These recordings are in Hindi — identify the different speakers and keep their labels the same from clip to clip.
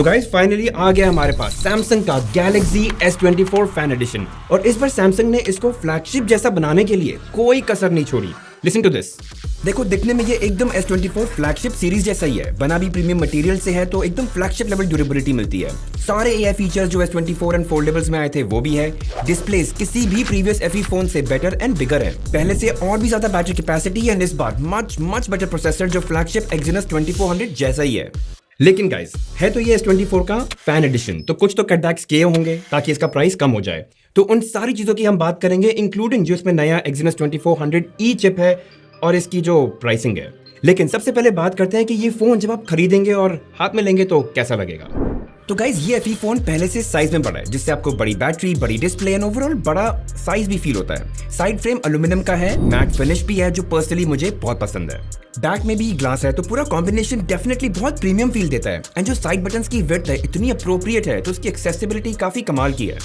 Speaker 1: तो गाइस फाइनली आ गया हमारे पास सैमसंग का Galaxy S24 फैन एडिशन और इस बार सैमसंग ने इसको फ्लैगशिप जैसा बनाने के लिए कोई कसर नहीं छोड़ी। Listen to this. देखो दिखने में ये एकदम S24 फ्लैगशिप सीरीज जैसा ही है, बना भी प्रीमियम मटेरियल से है तो एकदम फ्लैगशिप लेवल ड्यूरेबिलिटी मिलती है। सारे AI फीचर्स जो S24 एंड फोल्डेबल्स में आए थे वो भी है। डिस्प्लेस किसी भी प्रीवियस FE फोन से बेटर एंड बिगर है, पहले से और भी ज्यादा बैटरी कैपेसिटी एंड इस बार मच बेटर प्रोसेसर जो फ्लैगशिप Exynos 2400 जैसा ही है। लेकिन गाइस है तो ये S24 का फैन एडिशन, तो कुछ तो कटबैक्स किए होंगे ताकि इसका प्राइस कम हो जाए। तो उन सारी चीजों की हम बात करेंगे, इंक्लूडिंग जो इसमें नया Exynos 2400E चिप है और इसकी जो प्राइसिंग है। लेकिन सबसे पहले बात करते हैं कि ये फोन जब आप खरीदेंगे और हाथ में लेंगे तो कैसा लगेगा। तो गाइज ये FE फोन पहले से साइज में बड़ा है, जिससे आपको बड़ी बैटरी, बड़ी डिस्प्ले एंड ओवरऑल बड़ा साइज भी फील होता है। साइड फ्रेम एल्यूमिनियम का है, मैट फिनिश भी है जो पर्सनली मुझे बहुत पसंद है। बैक में भी ग्लास है तो पूरा कॉम्बिनेशन डेफिनेटली बहुत प्रीमियम फील देता है। एंड जो साइड बटन्स की विड्थ है इतनी अप्रोप्रिएट है तो उसकी एक्सेसिबिलिटी काफी कमाल की है।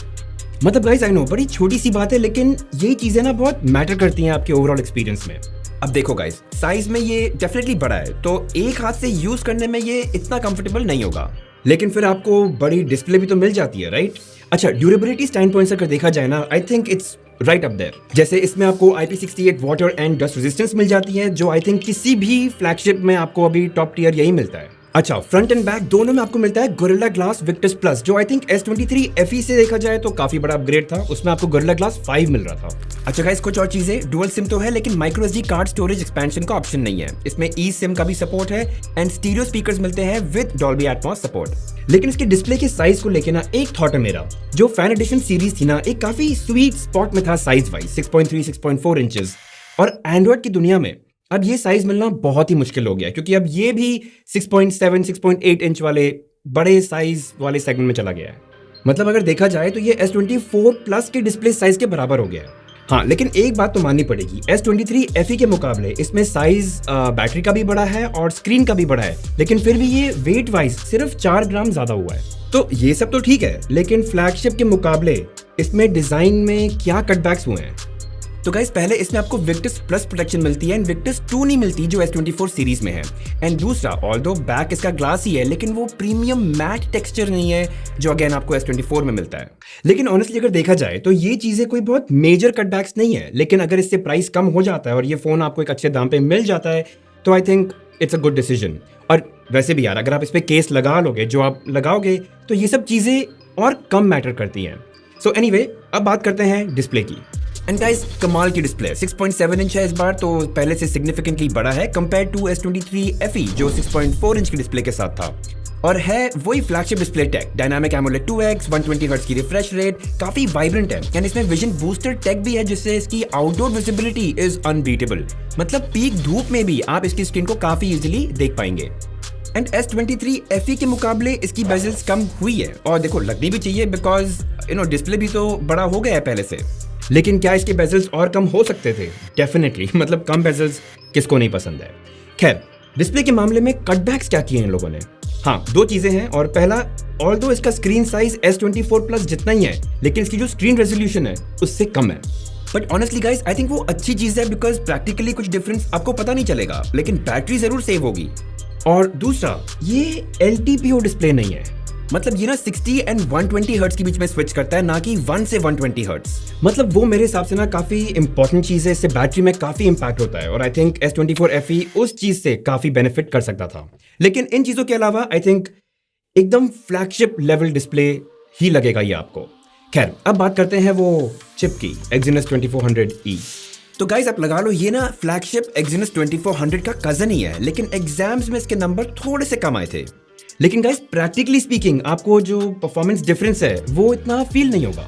Speaker 1: मतलब गाइज आई नो बड़ी छोटी सी बात है, लेकिन यही चीजें ना बहुत मैटर करती हैं आपके ओवरऑल एक्सपीरियंस में। अब देखो गाइज साइज में ये डेफिनेटली बड़ा है तो एक हाथ से यूज करने में ये इतना कंफर्टेबल नहीं होगा, लेकिन फिर आपको बड़ी डिस्प्ले भी तो मिल जाती है, राइट? अच्छा, ड्यूरेबिलिटी स्टैंड पॉइंट से अगर देखा जाए ना, I think it's right up there. जैसे इसमें आपको IP68 water and dust resistance मिल जाती है जो आई थिंक किसी भी फ्लैगशिप में आपको अभी टॉप टियर यही मिलता है। अच्छा, फ्रंट एंड बैक दोनों में आपको मिलता है गोरिल्ला ग्लास विक्टस प्लस, जो आई थिंक S23 FE से देखा जाए तो काफी बड़ा अपग्रेड था, उसमें आपको गोरिल्ला ग्लास 5 मिल रहा था। अच्छा गाइस, कुछ और चीजें, डुअल सिम तो है लेकिन micro SD card storage expansion का ऑप्शन नहीं है। इसमें ई सिम का भी सपोर्ट है एंड स्टीरियो स्पीकर्स मिलते हैं विद डॉल्बी एटमॉस सपोर्ट। लेकिन इसके डिस्प्ले के साइज को लेके ना एक थॉट है मेरा, जो फैन एडिशन सीरीज थी ना एक काफी स्वीट स्पॉट में था साइज वाइज, 6.3 6.4 इंचेस, और एंड्रॉइड की दुनिया में अब ये साइज मिलना बहुत ही मुश्किल हो गया क्योंकि अब ये भी 6.7 6.8 इंच वाले बड़े साइज वाले सेगमेंट में चला गया है। मतलब अगर देखा जाए तो ये S24 प्लस के डिस्प्ले साइज के बराबर हो गया है। हाँ, लेकिन एक बात तो माननी पड़ेगी, S23 FE के मुकाबले इसमें साइज बैटरी का भी बड़ा है और स्क्रीन का भी बड़ा है, लेकिन फिर भी ये वेट वाइज सिर्फ 4 ग्राम ज्यादा हुआ है। तो ये सब तो ठीक है, लेकिन फ्लैगशिप के मुकाबले इसमें डिजाइन में क्या कटबैक्स हुए हैं? तो गाइस पहले इसमें आपको विक्टस प्लस प्रोटेक्शन मिलती है एंड विक्टस 2 नहीं मिलती जो S24 सीरीज में है। एंड दूसरा, ऑल्दो बैक इसका ग्लास ही है लेकिन वो प्रीमियम मैट टेक्सचर नहीं है जो अगेन आपको S24 में मिलता है। लेकिन ऑनेस्टली अगर देखा जाए तो ये चीजें कोई बहुत मेजर कटबैक्स नहीं है, लेकिन अगर इससे प्राइस कम हो जाता है और ये फोन आपको एक अच्छे दाम पे मिल जाता है तो आई think it's a good decision. और वैसे भी यार, अगर आप इस पे केस लगा लोगे जो आप लगाओगे तो ये सब चीजें और कम मैटर करती हैं। सो एनीवे, अब बात करते हैं डिस्प्ले की। एंड गाइस कमाल की डिस्प्ले 6.7 इंच है इस बार, तो पहले से सिग्निफिकेंटली बड़ा है कंपेयर टू S23 FE जो 6.4 इंच की डिस्प्ले के साथ था। और है वही flagship display tech, dynamic AMOLED 2x, 120 hertz की रिफ्रेश रेट, काफी वाइब्रेंट है एंड इसमें विजन बूस्टर टेक भी है जिससे इसकी आउटडोर विजिबिलिटी इज अनबीटेबल। मतलब पीक धूप में भी आप इसकी स्क्रीन को काफी इजीली देख पाएंगे। एंड S23 FE के मुकाबले इसकी बेजल्स कम हुई है, और देखो लगनी भी चाहिए बिकॉज डिस्प्ले भी तो बड़ा हो गया है पहले से। लेकिन क्या इसके बेजल्स और कम हो सकते थे? डेफिनेटली, मतलब कम बेजल्स किसको नहीं पसंद है। खैर, डिस्प्ले के मामले में कटबैक्स क्या किए हैं लोगों ने? हाँ, 2 चीजें हैं। और पहला, ऑल्दो इसका स्क्रीन साइज S24 प्लस जितना ही है लेकिन इसकी जो स्क्रीन रेजोल्यूशन है उससे कम है। But honestly guys I think वो अच्छी चीज है बिकॉज प्रैक्टिकली कुछ डिफरेंस आपको पता नहीं चलेगा, लेकिन बैटरी जरूर सेव होगी। और दूसरा, ये LTPO डिस्प्ले नहीं है, मतलब ये ना 60 एंड 120 हर्ट्ज के बीच में स्विच करता है, ना कि 1 से 120 हर्ट्ज। मतलब वो मेरे हिसाब से ना काफी इंपॉर्टेंट चीज है, इससे बैटरी में काफी इंपैक्ट होता है और आई थिंक S24 FE उस चीज से काफी बेनिफिट कर सकता था। लेकिन इन चीजों के अलावा आई थिंक एकदम फ्लैगशिप लेवल डिस्प्ले ही लगेगा ये आपको। खैर, अब बात करते हैं वो चिप की, Exynos 2400E। तो गाइस आप लगा लो ये ना फ्लैगशिप Exynos 2400 का कजन ही है, लेकिन एग्जाम्स में इसके नंबर थोड़े से कम आए थे। लेकिन गाइस प्रैक्टिकली स्पीकिंग आपको जो परफॉर्मेंस डिफरेंस है वो इतना फील नहीं होगा।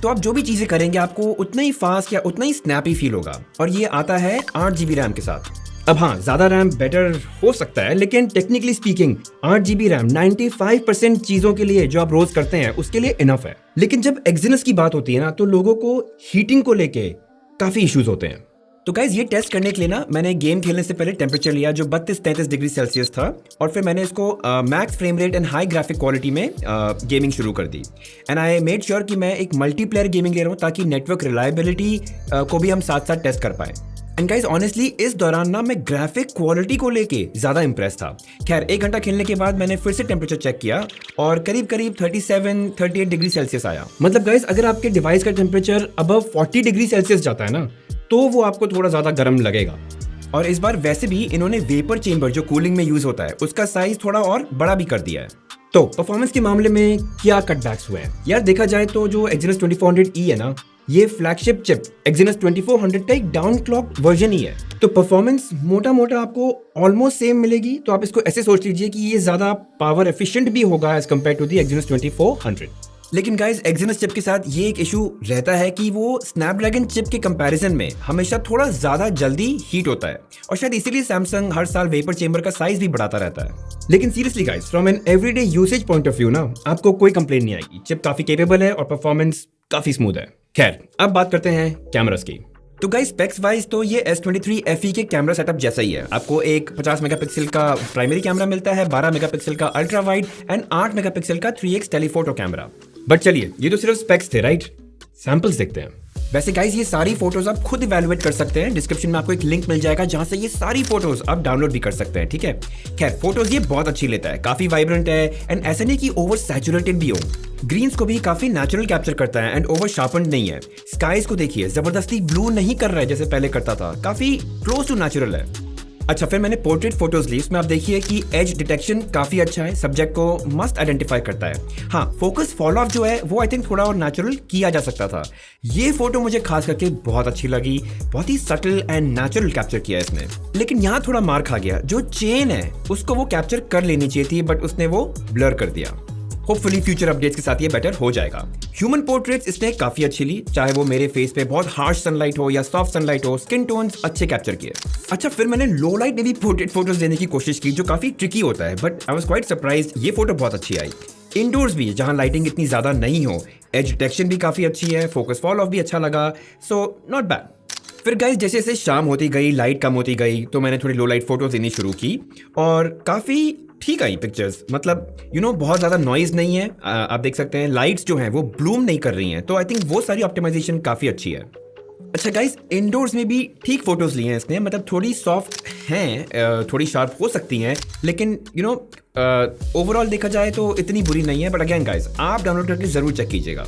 Speaker 1: तो आप जो भी चीजें करेंगे आपको उतना ही फास्ट या उतना ही स्नैपी फील होगा, और ये आता है 8 GB रैम के साथ। अब हाँ, ज्यादा रैम बेटर हो सकता है, लेकिन टेक्निकली स्पीकिंग 8 GB रैम 95% चीजों के लिए जो आप रोज करते हैं उसके लिए इनफ है। लेकिन जब Exynos की बात होती है ना तो लोगों को हीटिंग को लेके काफी इश्यूज होते हैं। तो गाइज ये टेस्ट करने के लिए ना मैंने गेम खेलने से पहले टेम्परेचर लिया जो 32-33 डिग्री सेल्सियस था, और फिर मैंने इसको max frame rate and high graphic quality में गेमिंग शुरू कर दी। एंड आई मेड श्योर कि मैं एक मल्टीप्लेयर गेमिंग ले रहा हूँ ताकि नेटवर्क रिलायबिलिटी को भी हम साथ साथ टेस्ट कर पाए। एंड गाइस ऑनेस्टली इस दौरान ना मैं ग्राफिक क्वालिटी को लेके ज्यादा इंप्रेस था। खैर 1 घंटा खेलने के बाद मैंने फिर से टेम्परेचर चेक किया और करीब 37-38 डिग्री सेल्सियस आया। मतलब गाइस अगर आपके डिवाइस का टेम्परेचर अबव 40 डिग्री सेल्सियस जाता है ना तो वो आपको थोड़ा ज्यादा गर्म लगेगा। और इस बार वैसे भी इन्होंने वेपर चेंबर जो कूलिंग में यूज होता है उसका साइज थोड़ा और बड़ा भी कर दिया है। तो परफॉर्मेंस के मामले में क्या कटबैक्स हुए हैं यार, देखा जाए तो जो Exynos 2400E है ना, ये फ्लैगशिप चिप Exynos 2400 का एक डाउन क्लॉक वर्जन ही है। तो परफॉर्मेंस मोटा मोटा आपको ऑलमोस्ट सेम मिलेगी। तो आप इसको ऐसे सोच लीजिए कि ये ज्यादा पावर एफिशिएंट भी होगा as compared to the Exynos 2400। लेकिन गाइस Exynos चिप के साथ ये एक इशू रहता है कि वो स्नैपड्रैगन चिप के कंपैरिजन में हमेशा थोड़ा ज्यादा जल्दी हीट होता है और शायद इसीलिए सैमसंग हर साल वेपर चेंबर का साइज भी बढ़ाता रहता है। लेकिन seriously guys from an everyday usage point of view ना आपको कोई कंप्लेन नहीं आएगी। चिप काफी केपेबल है और परफॉर्मेंस काफी स्मूथ है। खैर अब बात करते हैं कैमरास की। तो गाइस स्पेक्स वाइज तो ये S23 FE के कैमरा सेटअप जैसा ही है। आपको एक 50 मेगापिक्सल का प्राइमरी कैमरा मिलता है, 12 मेगापिक्सल का अल्ट्रा वाइड एंड 8 मेगापिक्सल का 3x टेलीफोटो कैमरा। बट चलिए ये तो सिर्फ स्पेक्स थे, राइट? सैंपल्स देखते हैं। वैसे गाइस ये सारी फोटोज आप खुद इवैल्यूएट कर सकते हैं। डिस्क्रिप्शन में आपको एक लिंक मिल जाएगा जहां से ये सारी फोटोज आप डाउनलोड भी कर सकते हैं, ठीक है? खैर फोटोज ये बहुत अच्छी लेता है, काफी वाइब्रेंट है एंड ऐसा नहीं कि ओवर सैचुरेटेड भी हो। ग्रीन्स को भी काफी नेचुरल कैप्चर करता है एंड ओवर शार्पन्ड नहीं है। स्काइज को देखिए, जबरदस्ती ब्लू नहीं कर रहा है जैसे पहले करता था, काफी क्लोज टू नेचुरल है। अच्छा फिर मैंने पोर्ट्रेट फोटोज ली, उसमें आप देखिए कि एज डिटेक्शन काफी अच्छा है, सब्जेक्ट को मस्त आइडेंटिफाई करता है। हाँ फोकस फॉल ऑफ जो है वो आई थिंक थोड़ा और नेचुरल किया जा सकता था। ये फोटो मुझे खास करके बहुत अच्छी लगी, बहुत ही सटल एंड नेचुरल कैप्चर किया है इसने। लेकिन यहाँ थोड़ा मार खा गया, जो चेन है उसको वो कैप्चर कर लेनी चाहिए थी बट उसने वो ब्लर कर दिया। होपफुली फ्यूचर अपडेट्स के साथ ये बेटर हो जाएगा। ह्यूमन पोर्ट्रेट्स इसने काफी अच्छी ली, चाहे वो मेरे फेस पे बहुत हार्श सनलाइट हो या सॉफ्ट सनलाइट हो, स्किन टोन्स अच्छे कैप्चर किए। अच्छा फिर मैंने लो लाइट में भी पोर्ट्रेट फोटोज लेने की कोशिश की जो काफी ट्रिकी होता है, but I was quite surprised, ये फोटो बहुत अच्छी आई। इंडोर्स भी जहां लाइटिंग इतनी ज्यादा नहीं हो, एज डिटेक्शन भी काफी अच्छी है, फोकस फॉल ऑफ भी अच्छा लगा, सो नॉट बैड। फिर गाइस जैसे जैसे शाम होती गई, लाइट कम होती गई, तो मैंने थोड़ी लो लाइट फोटोज लेनी शुरू की और काफी ठीक आई पिक्चर्स। मतलब बहुत ज्यादा नॉइज नहीं है, आप देख सकते हैं लाइट्स जो हैं वो ब्लूम नहीं कर रही हैं, तो आई थिंक वो सारी ऑप्टिमाइजेशन काफी अच्छी है। अच्छा गाइस इंडोर्स में भी ठीक फोटोज लिए हैं इसने, मतलब थोड़ी सॉफ्ट हैं, थोड़ी शार्प हो सकती हैं, लेकिन ओवरऑल देखा जाए तो इतनी बुरी नहीं है। बट अगेन गाइस आप डाउनलोड करके जरूर चेक कीजिएगा।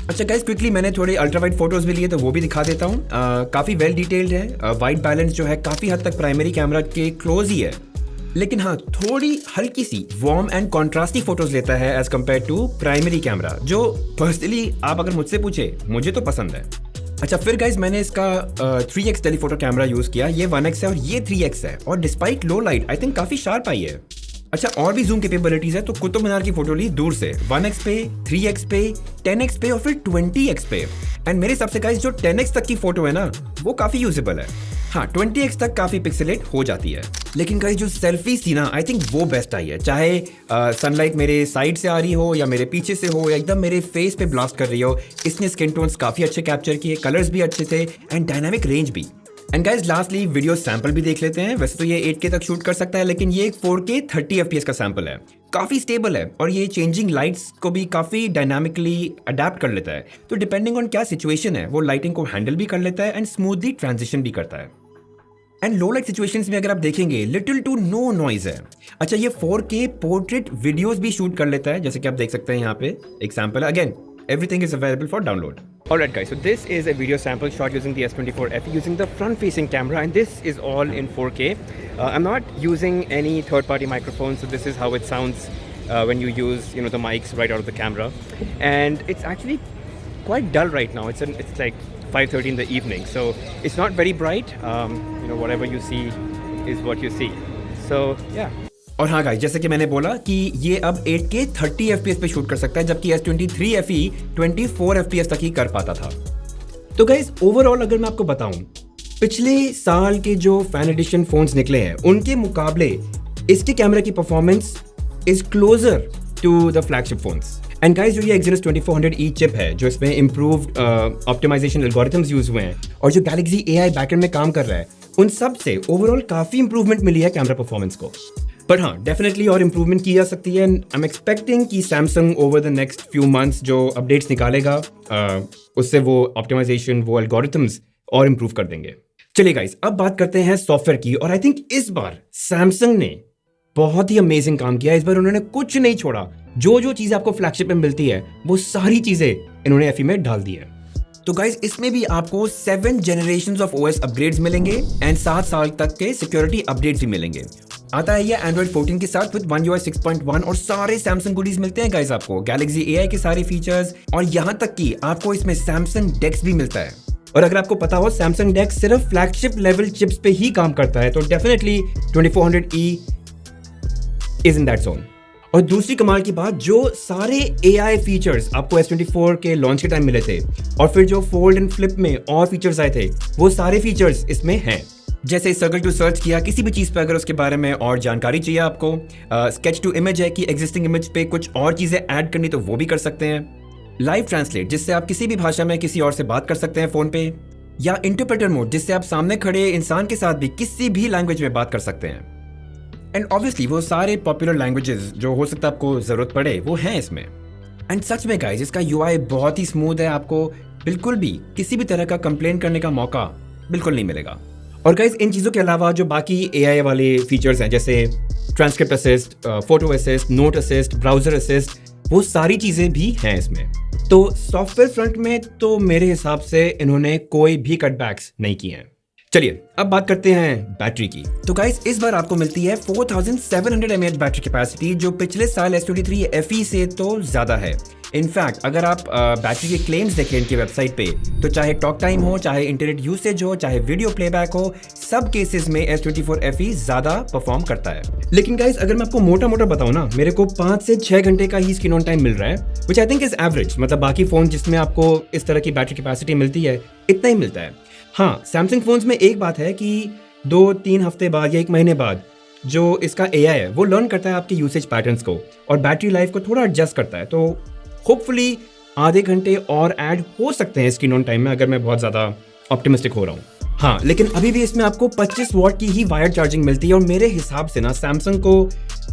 Speaker 1: अच्छा गाइस क्विकली मैंने थोड़े अल्ट्रा वाइड फोटोज भी लिए तो वो भी दिखा देता हूँ। काफी वेल डिटेल्ड है, वाइट बैलेंस जो है काफी हद तक प्राइमरी कैमरा के क्लोज ही है, लेकिन हाँ थोड़ी हल्की सी वार्म एंड कॉन्ट्रास्टी फोटोज लेता है as compared to primary camera, जो पर्सनली आप अगर मुझसे पूछे मुझे तो पसंद है। अच्छा फिर गाइज मैंने इसका 3x टेलीफोटो कैमरा यूज किया, ये 1x है और ये 3x है और despite low light I think काफी शार्प आई है। अच्छा और भी जूम कैपेबिलिटीज है, तो कुतुब मीनार की फोटो ली दूर से 1x पे, 3x पे, 10x पे और फिर 20x पे। एंड मेरे हिसाब से गाइज जो 10x तक की फोटो है ना वो काफी यूजेबल है। हाँ 20x तक काफी पिक्सेलेट हो जाती है, लेकिन गाइस जो सेल्फीज थी ना आई थिंक वो बेस्ट आई है। चाहे सनलाइट मेरे साइड से आ रही हो या मेरे पीछे से हो या एकदम मेरे फेस पे ब्लास्ट कर रही हो, इसने स्किन टोन्स काफी अच्छे कैप्चर किए, कलर्स भी अच्छे थे एंड डायनामिक रेंज भी। And guys lastly video sample भी देख लेते हैं। वैसे तो ये 8K तक शूट कर सकता है, लेकिन ये एक 4K 30 FPS का सैंपल है, काफी स्टेबल है और ये चेंजिंग लाइट्स को भी काफी डायनामिकली अडेप्ट कर लेता है। तो डिपेंडिंग ऑन क्या सिचुएशन है वो लाइटिंग को हैंडल भी कर लेता है एंड स्मूथली ट्रांजिशन भी करता है। एंड लो लाइट सिचुएशंस में अगर आप देखेंगे लिटिल टू नो नॉइज है। अच्छा ये 4K पोर्ट्रेट वीडियोस भी शूट कर लेता है, जैसे कि आप देख सकते हैं यहाँ पे एक सैंपल है। Again everything is available for download. Alright guys, so this is a video sample shot using the S24 FE using the front facing camera, and this is all in 4K. I'm not using any third party microphone, so this is how it sounds when you use the mics right out of the camera. And it's actually quite dull right now. It's like 5:30 in the evening, so it's not very bright. Whatever you see is what you see. So yeah. और हाँ गाइस जैसे कि मैंने बोला कि ये अब 8K 30 FPS पे शूट कर सकता है, जबकि S23 FE 24 FPS तक ही कर पाता था। तो गाइस ओवरऑल अगर मैं आपको बताऊं, पिछले साल के जो फैन एडिशन फोन्स निकले हैं उनके मुकाबले इसके कैमरा की performance is closer to the flagship phones. And guys जो ये Exynos 2400E चिप है, जो इसमें इम्प्रूव्ड ऑप्टिमाइजेशन एल्गोरिथम्स यूज हुए हैं और जो Galaxy AI बैकएंड में काम कर रहा है, उन सब से ओवरऑल काफी इंप्रूवमेंट मिली है कैमरा परफॉर्मेंस को। बट हाँ डेफिनेटली और इम्प्रूवमेंट की जा सकती है। आई एम एक्सपेक्टिंग कि Samsung over the next few months जो अपडेट्स निकालेगा उससे वो ऑप्टिमाइजेशन, वो एल्गोरिथम्स और इम्प्रूव कर देंगे। चलिए गाइस, अब बात करते हैं सॉफ्टवेयर की। और आई थिंक इस बार सैमसंग ने बहुत ही अमेजिंग काम किया। इस बार उन्होंने कुछ नहीं छोड़ा। जो जो चीजें आपको फ्लैगशिप में मिलती है वो सारी चीजें इन्होंने एफई में डाल दी है। तो गाइस, इसमें भी आपको 7 जनरेशंस ऑफ ओएस अपग्रेड्स मिलेंगे एंड 7 साल तक के सिक्योरिटी अपडेट्स भी मिलेंगे। आता है ये एंड्रॉइड 14 के साथ विद One UI 6.1 और सारे सैमसंग गुडीज मिलते हैं गाइस आपको। गैलेक्सी AI के सारे फीचर्स और यहाँ तक कि आपको इसमें सैमसंग डेक्स भी मिलता है। और अगर आपको पता हो सैमसंग डेक्स सिर्फ फ्लैगशिप लेवल चिप्स पे ही काम करता है, तो definitely 2400E is in that zone. और दूसरी कमाल की बात, जो सारे AI फीचर्स आपको S24 के लॉन्च के टाइम मिले थे और फिर जो फोल्ड एंड फ्लिप में और फीचर्स आए थे, वो सारे फीचर्स इसमें हैं। जैसे सर्कल टू सर्च किया किसी भी चीज़ पे, अगर उसके बारे में और जानकारी चाहिए आपको, स्केच टू इमेज है कि एग्जिस्टिंग इमेज पे कुछ और चीज़ें ऐड करनी तो वो भी कर सकते हैं। लाइव ट्रांसलेट, जिससे आप किसी भी भाषा में किसी और से बात कर सकते हैं फ़ोन पे, या इंटरप्रेटर मोड, जिससे आप सामने खड़े इंसान के साथ भी किसी भी लैंग्वेज में बात कर सकते हैं। एंड ऑब्वियसली वो सारे पॉपुलर लैंग्वेजेस जो हो सकता है आपको ज़रूरत पड़े वो हैं इसमें। एंड सच में गाइस, इसका UI बहुत ही स्मूथ है। आपको बिल्कुल भी किसी भी तरह का कंप्लेन करने का मौका बिल्कुल नहीं मिलेगा। और गाइस, इन चीज़ों के अलावा जो बाकी AI वाले फीचर्स हैं, जैसे transcript assist, photo assist, note assist, browser assist, वो सारी चीज़ें भी हैं इसमें। तो सॉफ्टवेयर फ्रंट में तो मेरे हिसाब से इन्होंने कोई भी कटबैक्स नहीं किए हैं। चलिए अब बात करते हैं बैटरी की। तो गाइस, इस बार आपको मिलती है 4700 mAh बैटरी कैपेसिटी, जो पिछले साल S23 FE से तो ज़्यादा है। इनफैक्ट अगर आप बैटरी के क्लेम्स देखें इनकी वेबसाइट पे, तो चाहे टॉक टाइम हो, चाहे इंटरनेट यूसेज हो, चाहे वीडियो प्लेबैक हो, सब केसेस में S24 FE ज़्यादा परफॉर्म करता है। लेकिन गाइस, अगर मैं आपको मोटा मोटा बताऊं ना, मेरे को 5 से 6 घंटे का ही स्क्रीन ऑन टाइम मिल रहा है, विच आई थिंक इज एवरेज। मतलब बाकी फ़ोन जिसमें आपको इस तरह की बैटरी कैपेसिटी मिलती है, इतना ही मिलता है। हाँ, सैमसंग फ़ोन्स में एक बात है कि 2-3 हफ्ते बाद या 1 महीने बाद जो इसका AI है वो लर्न करता है आपके यूसेज पैटर्न्स को और बैटरी लाइफ को थोड़ा एडजस्ट करता है। तो होपफुली आधे घंटे और ऐड हो सकते हैं स्क्रीन ऑन टाइम में, अगर मैं बहुत ज़्यादा ऑप्टिमिस्टिक हो रहा हूँ। हाँ, लेकिन अभी भी इसमें आपको 25 वॉट की ही वायर्ड चार्जिंग मिलती है। और मेरे हिसाब से ना सैमसंग को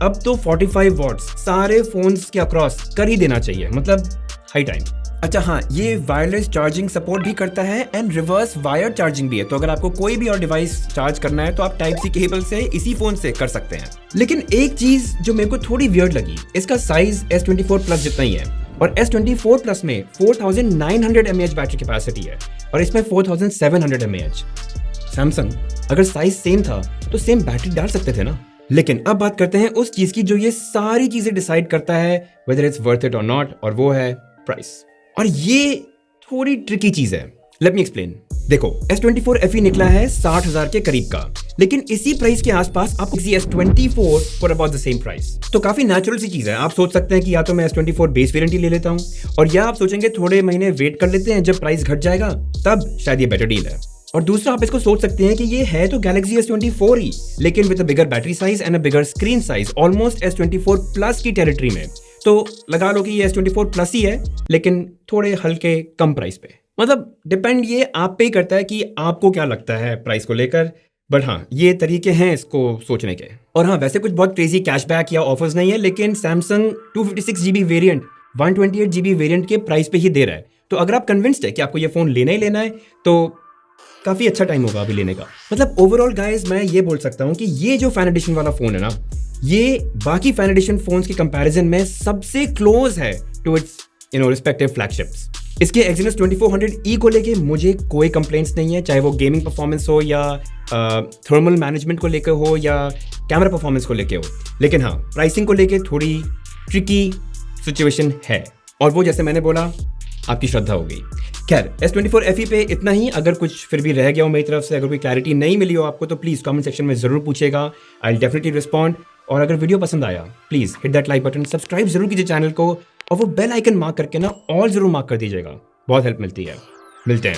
Speaker 1: अब तो 45 वॉट्स सारे फोन्स के अक्रॉस कर ही देना चाहिए, मतलब हाई टाइम। अच्छा हाँ, ये वायरलेस चार्जिंग सपोर्ट भी करता है एंड रिवर्स वायर्ड चार्जिंग भी है। तो अगर आपको कोई भी और डिवाइस चार्ज करना है तो आप टाइप सी केबल से इसी फोन से कर सकते हैं। लेकिन एक चीज जो मेरे को थोड़ी वियर्ड लगी, इसका साइज S24 प्लस जितना ही है और S24 प्लस में 4900 mAh बैटरी कैपेसिटी है और इसमें 4700 mAh। सैमसंग अगर साइज सेम था तो सेम बैटरी डाल सकते थे ना। लेकिन अब बात करते हैं उस चीज की जो ये सारी चीजें डिसाइड करता है वेदर इट्स वर्थ इट और नॉट, और वो है प्राइस। और ये थोड़ी ट्रिकी चीज है। Let me explain. देखो, S24 FE निकला है 60,000 के करीब का, लेकिन इसी प्राइस के आसपास आपको S24 for about the same price. तो काफी नेचुरल सी चीज है। आप सोच सकते हैं कि या तो मैं S24 बेस वेरिएंट ही ले लेता हूं, और या आप सोचेंगे थोड़े महीने वेट कर लेते हैं, जब प्राइस घट जाएगा तब शायद ये बेटर डील है। और दूसरा, आप इसको सोच सकते हैं कि ये है तो गैलेक्सी S24 ही, लेकिन with a bigger battery size and a bigger screen size, almost S24 plus की टेरिटरी में। तो लगा लो कि ये S24 प्लस ही है, लेकिन थोड़े हल्के कम प्राइस पे। मतलब डिपेंड ये आप पे ही करता है कि आपको क्या लगता है प्राइस को लेकर। बट हाँ, ये तरीके हैं इसको सोचने के। और हाँ, वैसे कुछ बहुत क्रेजी कैशबैक या ऑफर्स नहीं है, लेकिन Samsung 256GB variant 128GB variant के प्राइस पे ही दे रहा है। तो अगर आप कन्विंस्ड है कि आपको ये फोन लेना ही लेना है, तो काफी अच्छा टाइम होगा अभी लेने का। मतलब ओवरऑल गाइस, मैं ये बोल सकता हूँ कि ये जो फैन एडिशन वाला फोन है ना, ये बाकी फैन एडिशन फोन्स के कंपैरिजन में सबसे क्लोज है टू इट्स रिस्पेक्टिव फ्लैगशिप्स। इसके Exynos 2400E को लेके मुझे कोई कंप्लेंट्स नहीं है, चाहे वो गेमिंग परफॉर्मेंस हो या थर्मल मैनेजमेंट को लेकर हो या कैमरा परफॉर्मेंस को लेके हो। लेकिन हाँ, प्राइसिंग को लेके थोड़ी ट्रिकी सिचुएशन है, और वो जैसे मैंने बोला आपकी श्रद्धा हो गई। खैर, S24 FE पे इतना ही। अगर कुछ फिर भी रह गया हो मेरी तरफ से, अगर कोई क्लैरिटी नहीं मिली हो आपको, तो प्लीज़ कमेंट सेक्शन में ज़रूर पूछेगा। I will definitely respond. और अगर वीडियो पसंद आया, please hit that like button, subscribe जरूर कीजिए चैनल को, और वो बेल आइकन मार्क करके ना ऑल जरूर मार्क कर दीजिएगा, बहुत हेल्प मिलती है। मिलते हैं।